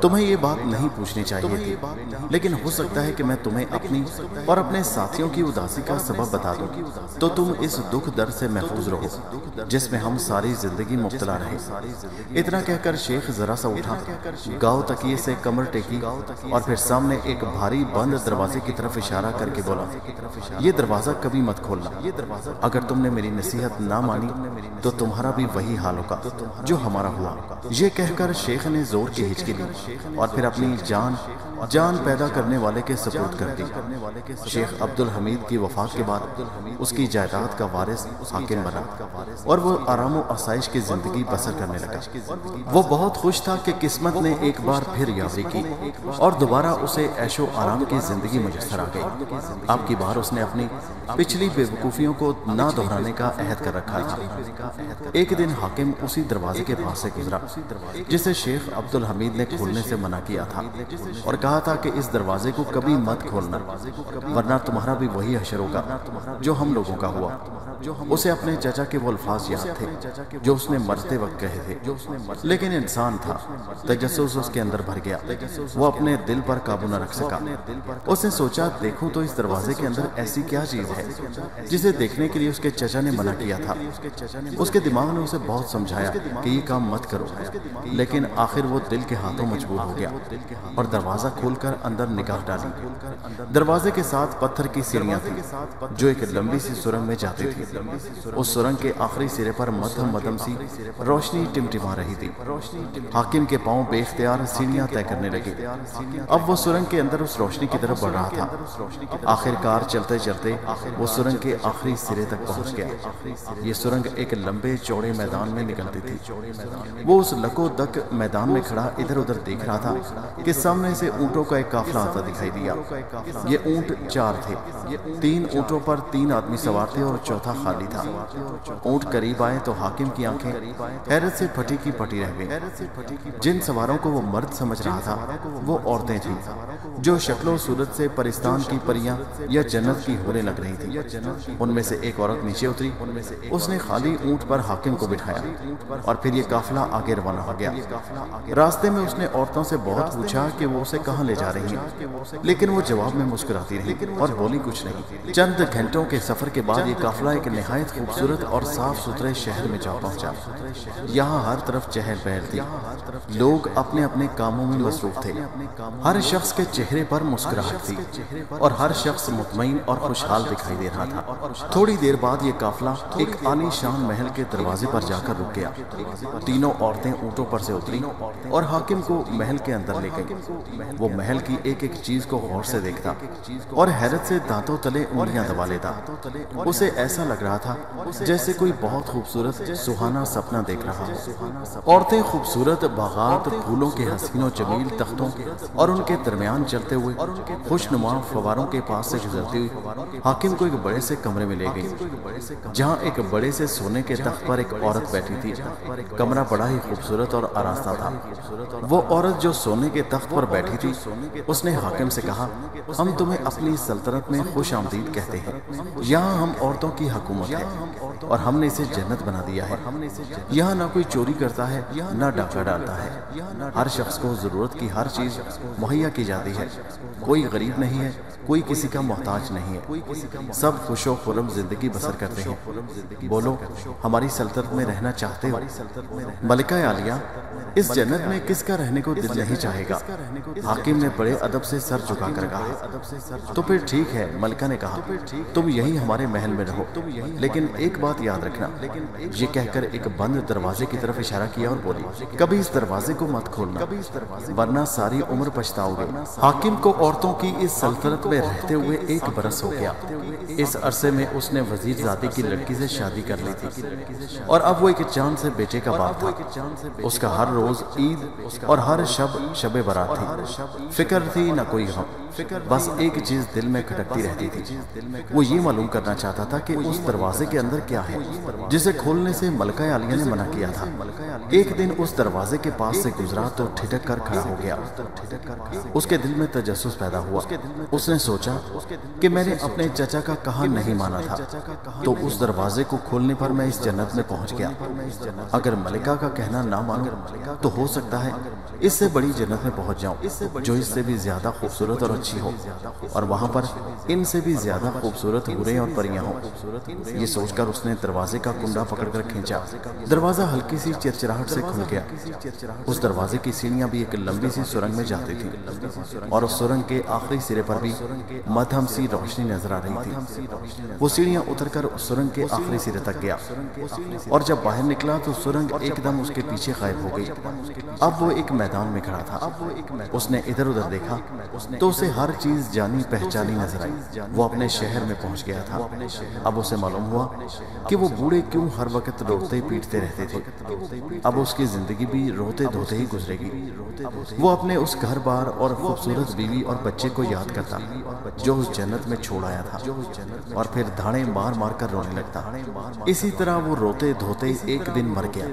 تمہیں یہ بات نہیں پوچھنی چاہیے تھی، لیکن ہو سکتا ہے کہ میں تمہیں اپنی اور اپنے ساتھیوں کی اداسی کا سبب بتا دوں تو تم اس دکھ درد سے محفوظ رہو جس میں ہم ساری زندگی مبتلا رہے۔ اتنا کہہ کر شیخ ذرا سا اٹھا، گاؤ تکیے سے کمر ٹیکی اور پھر سامنے ایک بھاری بند دروازے کی طرف اشارہ کر کے بولا، یہ دروازہ کبھی مت کھولنا، اگر تم نے میری نصیحت نہ مانی تو تمہارا بھی وہی حال ہوگا جو ہمارا ہوا۔ یہ کہہ کر شیخ نے زور کی ہچکی لی اور پھر اپنی جان پیدا کرنے والے کے سپرد کر دی۔ شیخ عبدالحمید کی وفات کے بعد اس کی جائیداد کا وارث حاکم بنا اور وہ آرام و آسائش کی زندگی بسر کرنے لگا۔ وہ بہت خوش تھا کہ قسمت نے ایک بار پھر یاوری کی اور دوبارہ اسے عیش و آرام کی زندگی میسر آ گئی۔ اب کی بار اس نے اپنی پچھلی بے وقوفیوں کو نہ دہرانے کا عہد کر رکھا تھا۔ ایک دن حاکم اسی دروازے کے پاس سے گزرا جسے شیخ عبدالحمید نے کھولنے سے منع کیا تھا اور کہا تھا کہ اس دروازے کو کبھی مت کھولنا ورنہ تمہارا بھی وہی حشر ہوگا جو ہم لوگوں کا ہوا۔ اسے اپنے چچا کے وہ الفاظ یاد تھے جو اس نے مرتے وقت کہے تھے، لیکن انسان تھا، تجسس اس کے اندر بھر گیا، وہ اپنے دل پر قابو نہ رکھ سکا۔ اس نے سوچا دیکھوں تو اس دروازے کے اندر ایسی کیا چیز ہے جسے دیکھنے کے لیے اس کے چچا نے منع کیا تھا۔ اس کے دماغ نے اسے بہت سمجھایا کہ یہ کام مت کرو، لیکن آخر وہ دل کے ہاتھوں مجبور ہو گیا اور دروازہ کھول کر اندر نگاہ ڈالی۔ دروازے کے ساتھ پتھر کی سیڑھیاں تھیں جو ایک لمبی سی سرنگ میں جاتی تھی۔ اس سرنگ کے آخری سرے پر مدھم مدھم سی روشنی ٹمٹما رہی تھی۔ حاکم کے پاؤں بے اختیار سیڑھیاں طے کرنے لگے۔ اب وہ سرنگ کے اندر اس روشنی کی طرف بڑھ رہا تھا۔ آخر کار چلتے چلتے وہ سرنگ کے آخری سرے تک پہنچ گیا۔ یہ سرنگ ایک لمبے چوڑے میدان میں نکلتی تھی۔ وہ اس لکو دک میدان میں کھڑا ادھر ادھر دیکھ رہا تھا کہ سامنے سے اونٹوں کا ایک قافلہ آتا دکھائی دیا۔ یہ اونٹ 4 تھے، 3 اونٹوں پر 3 آدمی سوار تھے اور چوتھا خالی تھا۔ اونٹ قریب آئے تو حاکم کی آنکھیں حیرت سے پھٹی کی پھٹی رہ گئیں۔ جن سواروں کو وہ مرد سمجھ رہا تھا وہ عورتیں تھیں جو شکل و صورت سے پرستان کی پریاں یا جنت کی حوریں لگ رہی تھیں۔ ان میں سے ایک عورت نیچے اتری، اس نے خالی اونٹ پر حاکم کو بٹھایا اور پھر یہ قافلہ آگے روانہ ہو گیا۔ راستے میں اس نے عورتوں سے بہت پوچھا کہ وہ اسے کہاں لے جا رہی ہیں، لیکن وہ جواب میں مسکراتی رہی اور بولی کچھ نہیں۔ چند گھنٹوں کے سفر کے بعد یہ قافلہ ایک نہایت خوبصورت اور صاف ستھرے شہر میں جا پہنچا۔ یہاں ہر طرف چہل پہل تھی، لوگ اپنے اپنے کاموں میں مصروف تھے، ہر شخص کے چہرے پر مسکراہٹ تھی اور ہر شخص مطمئن اور خوشحال دکھائی دے رہا تھا۔ تھوڑی دیر بعد یہ قافلہ ایک عالی شان محل کے دروازے پر جا کر رک گیا۔ تینوں عورتیں اونٹوں پر سے اتری اور حاکم کو محل کے اندر لے گئیں۔ وہ محل کی ایک ایک چیز کو غور سے دیکھتا اور حیرت سے دانتوں تلے انگلیاں دبا لیتا۔ اسے ایسا لگ رہا تھا جیسے کوئی بہت خوبصورت سہانا سپنا دیکھ رہا ہو۔ عورتیں خوبصورت باغات، پھولوں کے حسین و جمیل تختوں اور ان کے درمیان چلتے ہوئے خوشنما فواروں کے پاس سے گزرتی ہوئی حاکم کو ایک بڑے سے کمرے میں لے گئی جہاں ایک بڑے سے سونے کے تخت پر ایک عورت بیٹھی تھی۔ کمرہ بڑا ہی خوبصورت اور آراستہ تھا۔ وہ عورت جو سونے کے تخت پر بیٹھی تھی اس نے حاکم سے کہا، ہم تمہیں اپنی سلطنت میں خوش آمدید کہتے ہیں۔ یہاں ہم عورتوں کی حکومت ہے اور ہم نے اسے جنت بنا دیا ہے۔ یہاں نہ کوئی چوری کرتا ہے نہ ڈاکہ ڈالتا ہے، ہر شخص کو ضرورت کی ہر چیز مہیا کی جاتی ہے، کوئی غریب نہیں ہے، کوئی کسی کا محتاج نہیں ہے، سب خوش و خرم زندگی بسر کرتے ہیں۔ بولو ہماری سلطنت میں رہنا چاہتے ہو؟ ملکہ عالیہ، اس جنت میں کس کا رہنے کو دل نہیں چاہے گا؟ حاکم نے بڑے ادب سے سر جھکا کر کہا۔ تو پھر ٹھیک ہے، ملکہ نے کہا، تم یہی ہمارے محل میں رہو، لیکن ایک بات یاد رکھنا۔ یہ کہہ کر ایک بند دروازے کی طرف اشارہ کیا اور بولی، کبھی اس دروازے کو مت کھولنا ورنہ ساری عمر پچھتاؤ گے۔ حاکم کو عورتوں کی اس سلطنت میں رہتے ہوئے 1 برس ہو گیا۔ اس عرصے میں اس نے وزیر زادی کی لڑکی سے شادی کر لی تھی اور اب وہ ایک چاند سے بیٹے کا باپ تھا۔ اس کا ہر روز عید اور ہر شب برات تھی۔ فکر تھی نہ کوئی غم، بس ایک چیز دل میں کھٹکتی رہتی تھی۔ وہ یہ معلوم کرنا چاہتا تھا کہ اس اس دروازے کے اندر کیا ہے جسے کھولنے سے ملکہ عالیہ نے منع کیا تھا۔ ایک دن اس دروازے کے پاس سے گزرا تو ٹھٹک کر کھڑا ہو گیا۔ اس کے دل میں تجسس پیدا ہوا۔ اس نے سوچا کہ میں نے اپنے چچا کا کہا نہیں مانا تھا، تو اس دروازے کو کھولنے پر میں اس جنت میں پہنچ گیا۔ اگر ملکہ کا کہنا نہ مانوں تو ہو سکتا ہے اس سے بڑی جنت میں پہنچ جاؤں جو اس سے بھی زیادہ خوبصورت اور اچھی ہو، اور وہاں پر ان سے بھی زیادہ خوبصورت حوریں اور پریاں ہوں۔ یہ سوچ کر اس نے دروازے کا کنڈا پکڑ کر کھینچا۔ دروازہ ہلکی سی چرچراہٹ سے کھل گیا۔ اس دروازے کی سیڑھیاں بھی ایک لمبی سی سرنگ میں جاتی تھیں، اور اس سرنگ کے آخری سرے پر بھی مدھم سی روشنی نظر آ رہی تھی۔ وہ سیڑھیاں اتر کر اس سرنگ کے آخری سرے تک گیا، اور جب باہر نکلا تو سرنگ ایک دم اس کے پیچھے غائب ہو گئی۔ اب وہ ایک میدان میں کھڑا تھا۔ اس نے ادھر ادھر دیکھا تو اسے ہر چیز جانی پہچانی نظر آئی۔ وہ اپنے شہر میں پہنچ گیا تھا۔ اب اسے معلوم ہوا کہ وہ بوڑھے کیوں ہر وقت روتے پیٹتے رہتے تھے۔ اب اس کی زندگی بھی روتے دھوتے ہی گزرے گی۔ وہ اپنے اس گھر بار اور خوبصورت بیوی اور بچے کو یاد کرتا جو اس جنت میں چھوڑ آیا تھا، اور پھر دھاڑے مار مار کر رونے لگتا۔ اسی طرح وہ روتے دھوتے ایک دن مر گیا،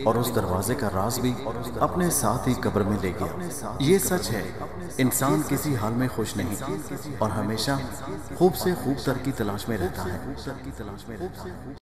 اور اس دروازے کا راز بھی اپنے ساتھ ہی قبر میں لے گیا۔ یہ سچ ہے، انسان کسی حال میں خوش نہیں، اور ہمیشہ خوب سے خوب تر کی تلاش میں رہتا ہے۔